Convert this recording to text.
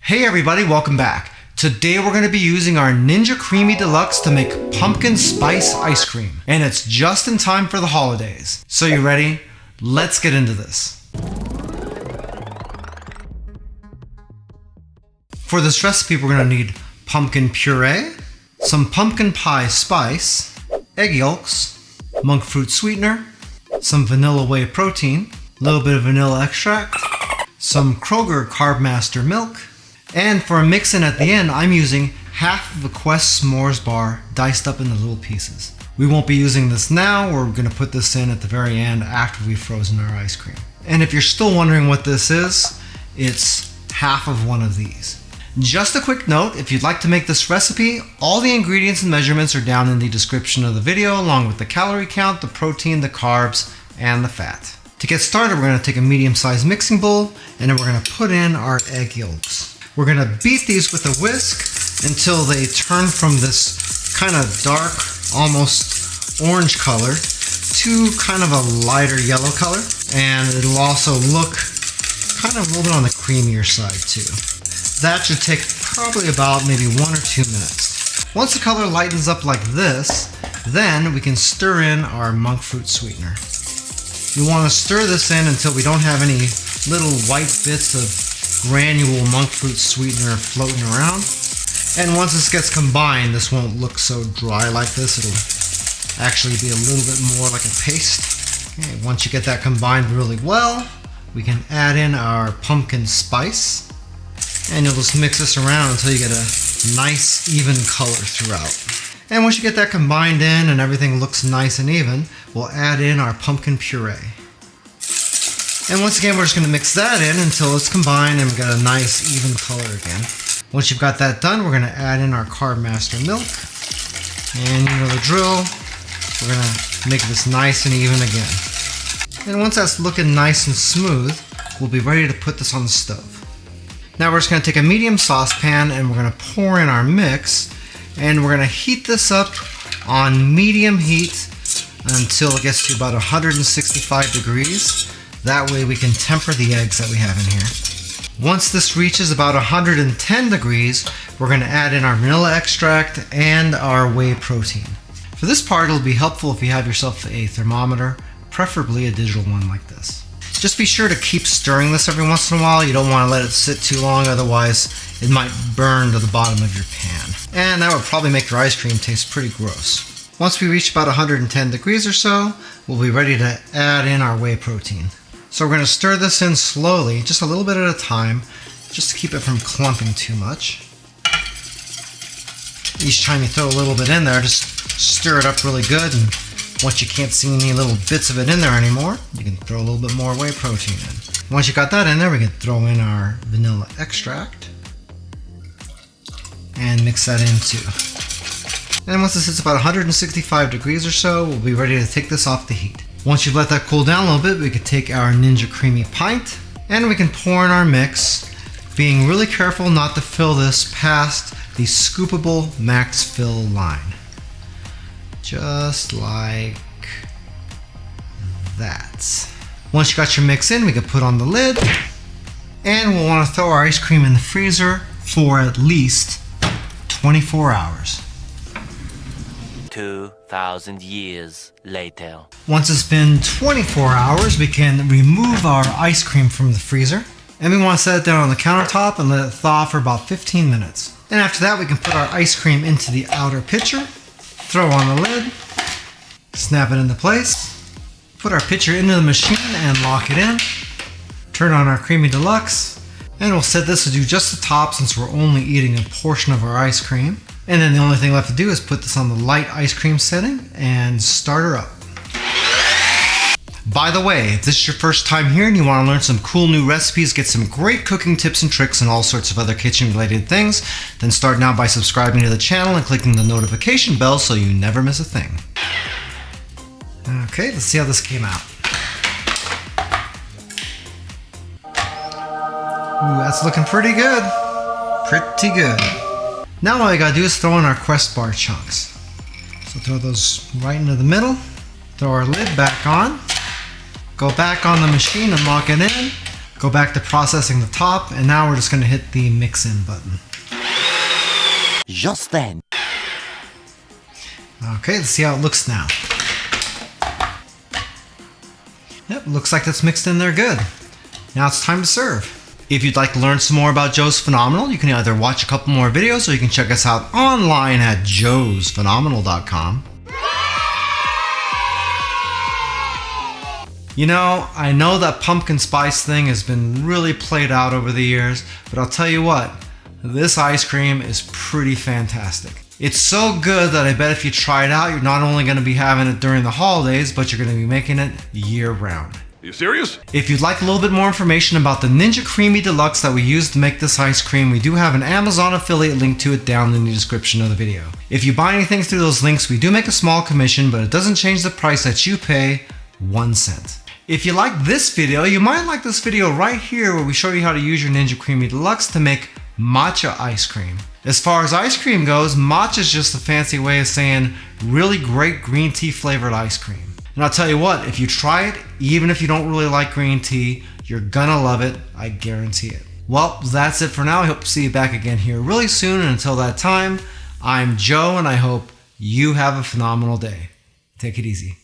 Hey everybody, welcome back. Today we're going to be using our Ninja Creami Deluxe to make pumpkin spice ice cream. And it's just in time for the holidays. So you ready? Let's get into this. For this recipe we're going to need pumpkin puree, some pumpkin pie spice, egg yolks, monk fruit sweetener, some vanilla whey protein, a little bit of vanilla extract, some Kroger Carbmaster milk, and for a mix-in at the end, I'm using half of a Quest s'mores bar diced up into little pieces. We won't be using this now, we're going to put this in at the very end after we've frozen our ice cream. And if you're still wondering what this is, it's half of one of these. Just a quick note, if you'd like to make this recipe, all the ingredients and measurements are down in the description of the video, along with the calorie count, the protein, the carbs, and the fat. To get started, we're going to take a medium-sized mixing bowl, and then we're going to put in our egg yolks. We're going to beat these with a whisk until they turn from this kind of dark, almost orange color to kind of a lighter yellow color. And it'll also look kind of a little bit on the creamier side too. That should take probably about maybe 1 or 2 minutes. Once the color lightens up like this, then we can stir in our monk fruit sweetener. You want to stir this in until we don't have any little white bits of granule monk fruit sweetener floating around. And once this gets combined, this won't look so dry like this. It'll actually be a little bit more like a paste. Okay, once you get that combined really well, we can add in our pumpkin spice. And you'll just mix this around until you get a nice even color throughout. And once you get that combined in and everything looks nice and even, we'll add in our pumpkin puree. And once again, we're just going to mix that in until it's combined and we've got a nice even color again. Once you've got that done, we're going to add in our Carbmaster milk. And you know the drill, we're going to make this nice and even again. And once that's looking nice and smooth, we'll be ready to put this on the stove. Now we're just going to take a medium saucepan and we're going to pour in our mix. And we're going to heat this up on medium heat until it gets to about 165 degrees. That way we can temper the eggs that we have in here. Once this reaches about 110 degrees, we're going to add in our vanilla extract and our whey protein. For this part, it'll be helpful if you have yourself a thermometer, preferably a digital one like this. Just be sure to keep stirring this every once in a while. You don't want to let it sit too long, otherwise it might burn to the bottom of your pan. And that would probably make your ice cream taste pretty gross. Once we reach about 110 degrees or so, we'll be ready to add in our whey protein. So we're going to stir this in slowly, just a little bit at a time, just to keep it from clumping too much. Each time you throw a little bit in there, just stir it up really good, and once you can't see any little bits of it in there anymore, you can throw a little bit more whey protein in. Once you got that in there, we can throw in our vanilla extract and mix that in too. And once this hits about 165 degrees or so, we'll be ready to take this off the heat. Once you've let that cool down a little bit, we can take our Ninja Creami pint and we can pour in our mix, being really careful not to fill this past the scoopable max fill line. Just like that. Once you got your mix in, we can put on the lid and we'll want to throw our ice cream in the freezer for at least 24 hours. 2,000 years later. Once it's been 24 hours, we can remove our ice cream from the freezer. And we want to set it down on the countertop and let it thaw for about 15 minutes. And after that, we can put our ice cream into the outer pitcher, throw on the lid, snap it into place, put our pitcher into the machine and lock it in, turn on our Creami Deluxe, and we'll set this to do just the top since we're only eating a portion of our ice cream. And then the only thing left to do is put this on the light ice cream setting and start her up. By the way, if this is your first time here and you want to learn some cool new recipes, get some great cooking tips and tricks and all sorts of other kitchen related things, then start now by subscribing to the channel and clicking the notification bell so you never miss a thing. Okay, let's see how this came out. Ooh, that's looking pretty good. Pretty good. Now all you gotta do is throw in our Quest bar chunks. So throw those right into the middle, throw our lid back on, go back on the machine and lock it in, Go back to processing the top, and now we're just going to hit the mix in button. Just then. Okay, let's see how it looks now. Yep, looks like that's mixed in there good. Now it's time to serve. If you'd like to learn some more about Joe's Phenomenal, you can either watch a couple more videos or you can check us out online at joesphenomenal.com. You know, I know that pumpkin spice thing has been really played out over the years, but I'll tell you what, this ice cream is pretty fantastic. It's so good that I bet if you try it out, you're not only going to be having it during the holidays, but you're going to be making it year-round. Are you serious? If you'd like a little bit more information about the Ninja Creami Deluxe that we use to make this ice cream, we do have an Amazon affiliate link to it down in the description of the video. If you buy anything through those links, we do make a small commission, but it doesn't change the price that you pay 1 cent. If you like this video, you might like this video right here where we show you how to use your Ninja Creami Deluxe to make matcha ice cream. As far as ice cream goes, matcha is just a fancy way of saying really great green tea flavored ice cream. And I'll tell you what, if you try it, even if you don't really like green tea, you're gonna love it, I guarantee it. Well, that's it for now. I hope to see you back again here really soon. And until that time, I'm Joe, and I hope you have a phenomenal day. Take it easy.